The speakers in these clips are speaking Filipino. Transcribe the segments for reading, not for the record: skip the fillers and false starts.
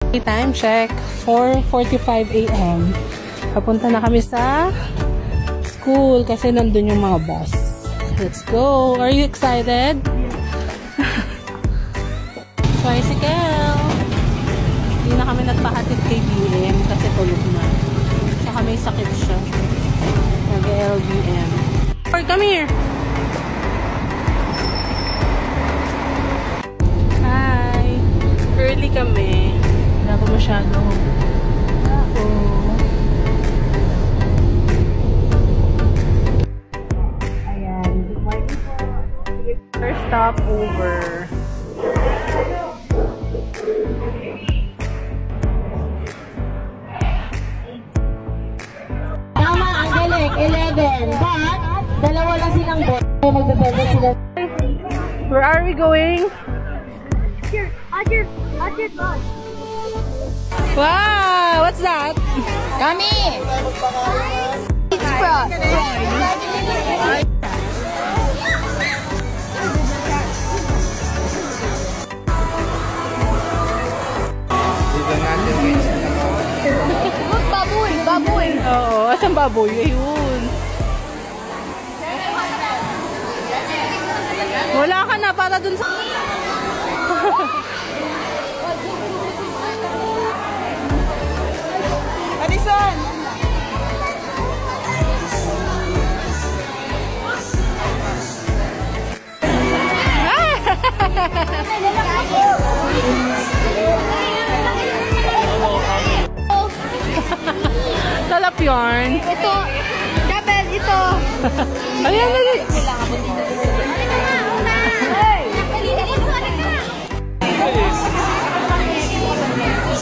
Time check, 4:45 AM. Papunta na kami sa school kasi nandun yung mga bus. Let's go! Are you excited? Tricycle! Hindi na kami nagpahatid kay BM kasi tulog na. Saka may sakit siya. Nag-LBM. Or come here! Hi! Early kami. Wala pa masyado. Ayan. First stop over. Tama, ang galing. 11. But, dalawa lang silang bot. Magdadala sila. Where are we going? Ajit bus. Wow! What's that? Kami! It's frog. Baboy! Baboy! Oo, asan baboy? Ayun. Wala ka na para dun sa... Madison! Talap yarn. Ito! Dabel! Ito! Ayan, ayan.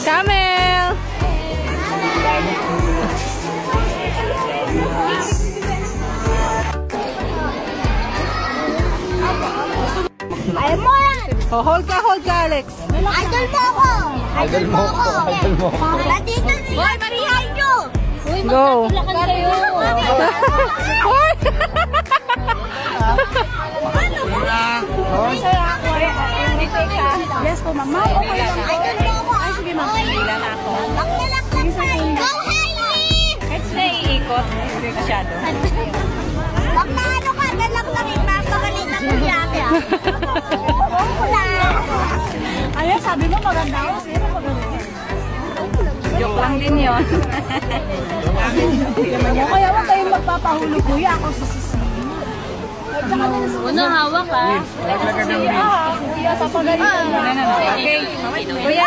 Camel! Ayaw mo yan! Oh, hold ka, Alex. Idol mo ako! Idol mo ako! Idol mo ako! Nandito si Boy, marihay nyo! Go! Hoy! Yes po, mama. Okay lang. Idol mo ako! Ay, sige, ma'am. Ilan ako. Laklalak lang tayo! Go, Hailey! Kahit sila iikot, hindi masyado. Wag na ano ka, dalak-lakin. Mapagalit ang kuyami ah. Ayan, sabi mo maganda ako. Sino maganda? Joke lang din yun. Kaya wag kayong magpapahulog, kuya. Ako susisi. Una, hawak ka. Kuya, sa pagalitan na. Okay. Kuya,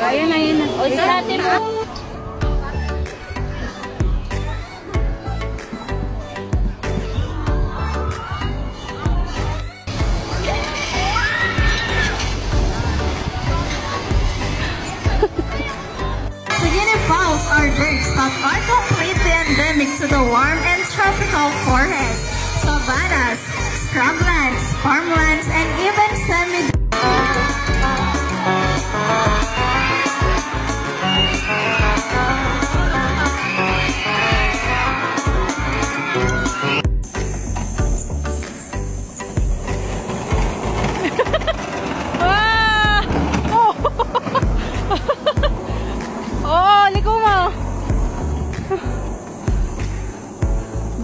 ayun na yun. O, sa natin mo. Falls are drinks that are completely endemic to the warm and tropical forests, savannas, scrublands, farmlands, and even semi-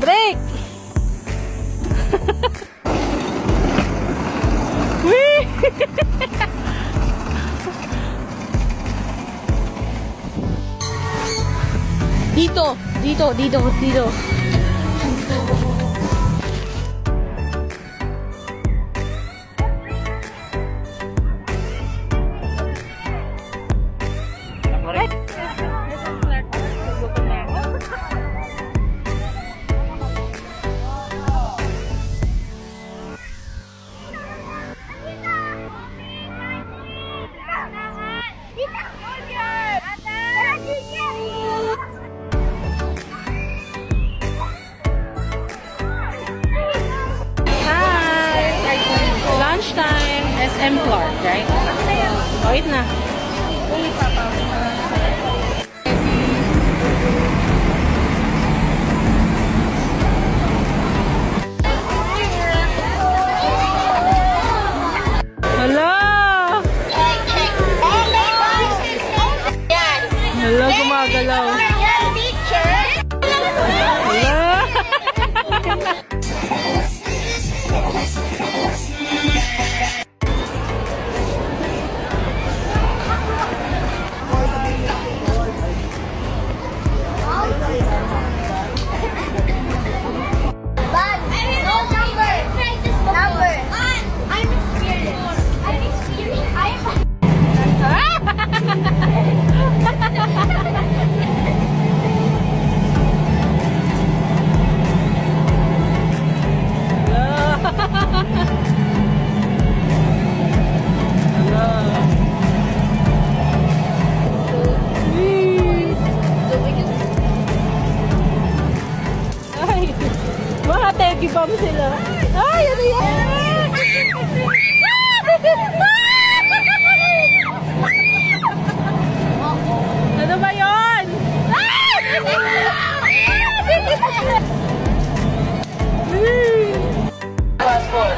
Break! Wee! Dito. Lunchtime, SM Clark, right? Wait na. Hello! Hala, gumagalaw. Yes, teacher. Hala. Ibam sila. Ay, ano yan? Ano ba yun? Passport.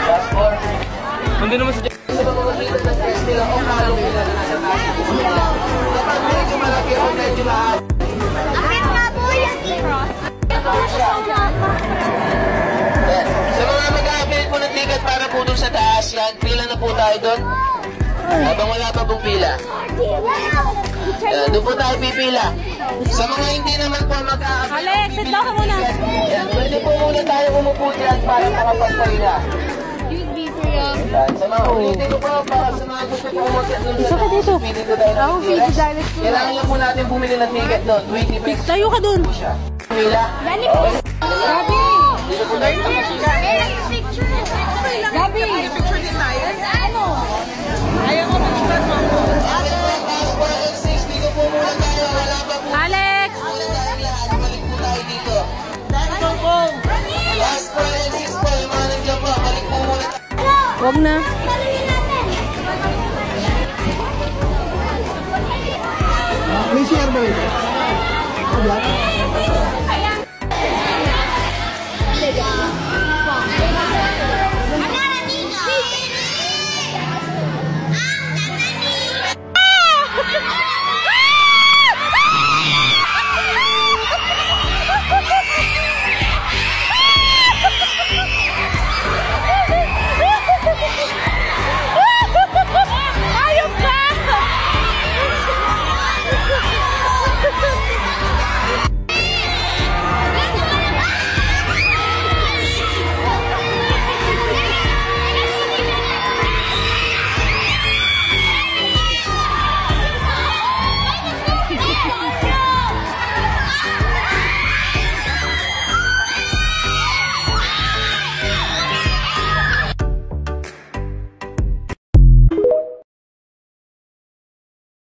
Passport. Hindi naman sa Akit nga po yung i-cross. Sa mga mag-a-avail po ng ticket para po dun sa taas, yan, pila na po tayo dun. Habang wala pa pong pila. Yan, doon po tayo pipila. Sa mga hindi naman po mag-a-avail. Alex, sit down ka muna. Yan, pwede po muna tayo umupo dyan para makapagpahinga. Yan, sa mga ulitin ko po, para sa mga gusto po mag-a-avail Isa ka dito. Ako, kailangan lang po natin bumili ng ticket doon. 20 pesos Tayo ka dun. po siya. Pila. Okay. Gabi! Dito po tayo. Gabi! Ano? Ayaw ko mag-start mo. Alex! Balik po tayo dito. Last 4 and 6 po, yung mga nandiyan po, balik po muna tayo. Huwag na. May share ba ito?